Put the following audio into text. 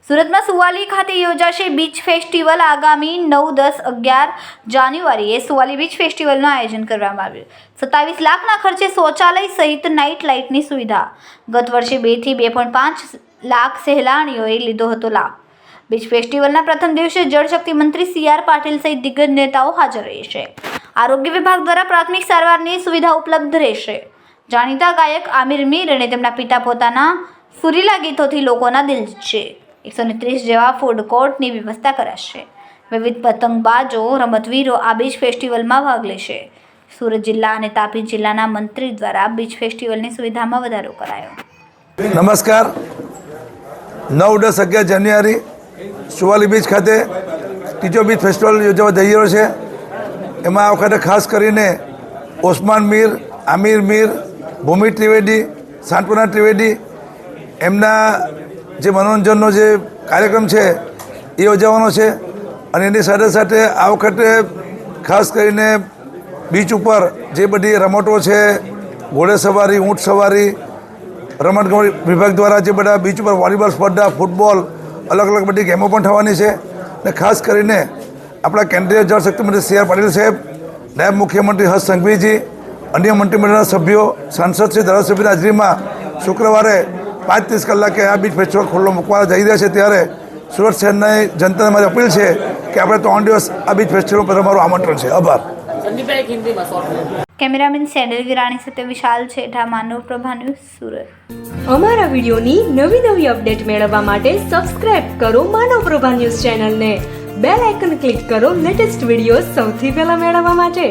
સુરતમાં સુવાલી ખાતે યોજાશે બીચ ફેસ્ટિવલ. આગામી 9, 10, 11 જાન્યુઆરીએ સુવાલી બીચ ફેસ્ટિવલનું આયોજન કરવામાં આવ્યું. 27 લાખના ખર્ચે શૌચાલય સહિત નાઇટ લાઇટની સુવિધા. ગત વર્ષે 2 થી 2.5 લાખ સહેલાણીઓએ લીધો હતો લાભ. બીચ ફેસ્ટિવલના પ્રથમ દિવસે જળશક્તિ મંત્રી CR પાટીલ સહિત દિગ્ગજ નેતાઓ હાજર રહેશે. આરોગ્ય વિભાગ દ્વારા પ્રાથમિક સારવારની સુવિધા ઉપલબ્ધ રહેશે. જાણીતા ગાયક આમિર મીર અને તેમના પિતા પોતાના સુરીલા ગીતોથી લોકોના દિલ જીતશે. 130 જેવા ફૂડ કોર્ટની વ્યવસ્થા કરાશે. વિવિધ પતંગબાજો, રમતવીરો આ બીચ ફેસ્ટિવલમાં ભાગ લેશે. સુરત જિલ્લા અને તાપી જિલ્લાના મંત્રી દ્વારા બીચ ફેસ્ટિવલની સુવિધામાં વધારો કરાયો. નમસ્કાર. 9, 10, 11 જાન્યુઆરી સુવાલી બીચ ખાતે ત્રીજો બીચ ફેસ્ટિવલ યોજવા જઈ રહ્યો છે. એમાં આ વખતે ખાસ કરીને ઓસમાન મીર, આમિર મીર, ભૂમિ ત્રિવેદી, સાંત્વના ત્રિવેદી એમના જે મનોરંજનનો જે કાર્યક્રમ છે એ યોજવાનો છે. અને એની સાથે સાથે આ વખતે ખાસ કરીને બીચ ઉપર જે બધી રમતો છે, ઘોડેસવારી, ઊંટ સવારી, રમતગમત વિભાગ દ્વારા જે બધા બીચ ઉપર વોલીબોલ સ્પર્ધા, ફૂટબોલ, અલગ અલગ બધી ગેમો પણ થવાની છે. અને ખાસ કરીને આપણા કેન્દ્રીય જળશક્તિ મંત્રી CR પાટીલ સાહેબ, નાયબ મુખ્યમંત્રી હર્ષ સંઘવીજી, અન્ય મંત્રીમંડળના સભ્યો, સાંસદ શ્રી, ધારાસભ્યની હાજરીમાં શુક્રવારે 5:30 કલાકે આ બીચ ફેસ્ટિવલ ખુલ્લો મૂકવા જઈ રહ્યા છે. ત્યારે સુરત શહેરની જનતાને મારી અપીલ છે કે આપણે 3 દિવસ આ બીચ ફેસ્ટિવલ પર અમારું આમંત્રણ છે. આભાર. કેમેરામેન સેન્ડલ વિરાણી સાથે વિશાલ છેઠા, માનવ પ્રભા ન્યૂઝ, સુરત. અમારા વિડીયોની નવી અપડેટ મેળવવા માટે સબસ્ક્રાઇબ કરો માનવ પ્રભા ન્યૂઝ ચેનલને. બેલ આઇકન ક્લિક કરો લેટેસ્ટ વિડીયો સૌથી પહેલા મેળવવા માટે.